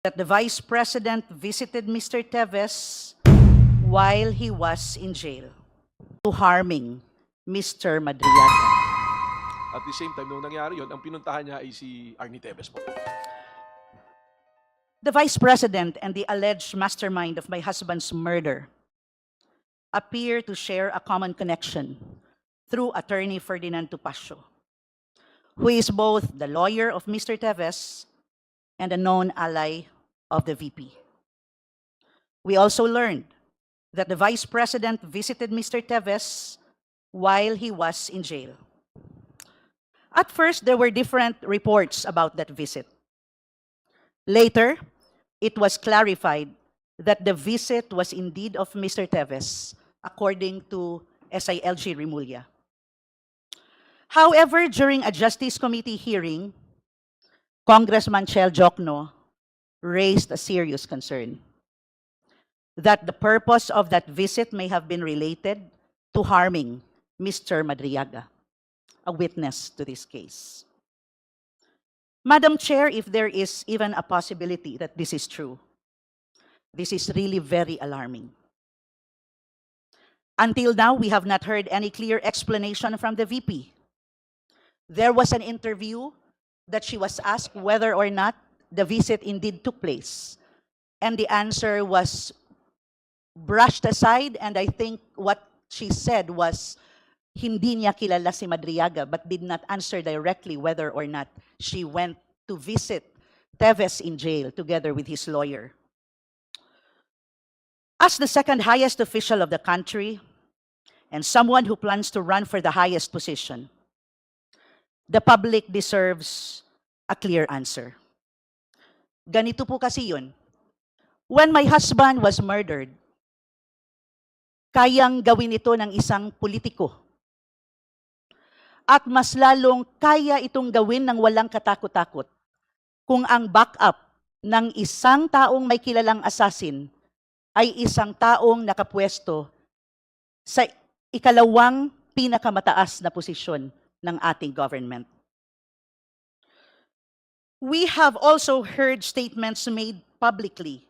that the Vice President visited Mr. Teves while he was in jail to harming Mr. Madriaga. At the same time, nung nangyari yon, ang pinuntahan niya ay si Arnie Teves po. The Vice President and the alleged mastermind of my husband's murder appear to share a common connection through attorney Ferdinand Tupacio, who is both the lawyer of Mr. Teves and a known ally of the VP. We also learned that the Vice President visited Mr. Teves while he was in jail. At first, there were different reports about that visit. Later, it was clarified that the visit was indeed of Mr. Teves, according to SILG Rimulya. However, during a Justice Committee hearing, Congressman Chel Jokno raised a serious concern that the purpose of that visit may have been related to harming Mr. Madriaga, a witness to this case. Madam Chair, if there is even a possibility that this is true, this is really very alarming. Until now, we have not heard any clear explanation from the VP. There was an interview that she was asked whether or not the visit indeed took place. And the answer was brushed aside, and I think what she said was, hindi niya kilala si Madriaga, but did not answer directly whether or not she went to visit Teves in jail together with his lawyer. As the second highest official of the country, and someone who plans to run for the highest position, the public deserves a clear answer. Ganito po kasi yun. When my husband was murdered, kayang gawin ito ng isang politiko. At mas lalong kaya itong gawin ng walang katakot-takot kung ang backup ng isang taong may kilalang assassin ay isang taong nakapwesto sa ikalawang pinakamataas na posisyon ng ating government. We have also heard statements made publicly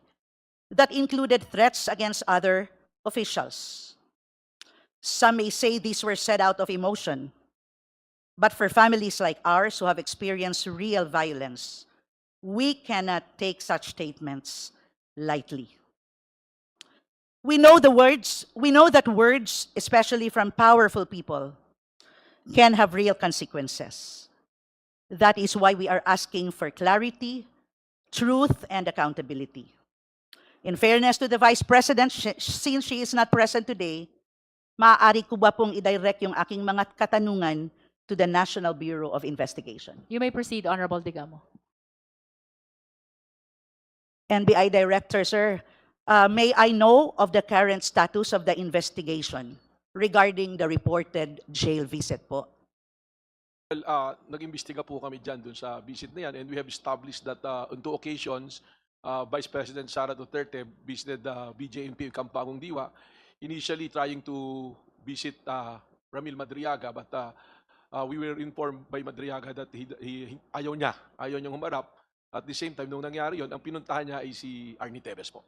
that included threats against other officials. Some may say these were said out of emotion, but for families like ours who have experienced real violence, we cannot take such statements lightly. We know that words, especially from powerful people, can have real consequences. That is why we are asking for clarity, truth, and accountability. In fairness to the Vice President, since she is not present today, maaari ko ba pong i-direct yung aking mga katanungan to the National Bureau of Investigation? You may proceed, Honorable Digamo. NBI Director, sir, may I know of the current status of the investigation regarding the reported jail visit po? Well, nag-imbestiga po kami dyan dun sa visit na yan, and we have established that on 2 occasions, Vice President Sara Duterte visited BJMP Kampagong Diwa, initially trying to visit Ramil Madriaga, but we were informed by Madriaga that ayaw niyang humarap. At the same time, nung nangyari yon, ang pinuntahan niya ay si Arnie Teves po.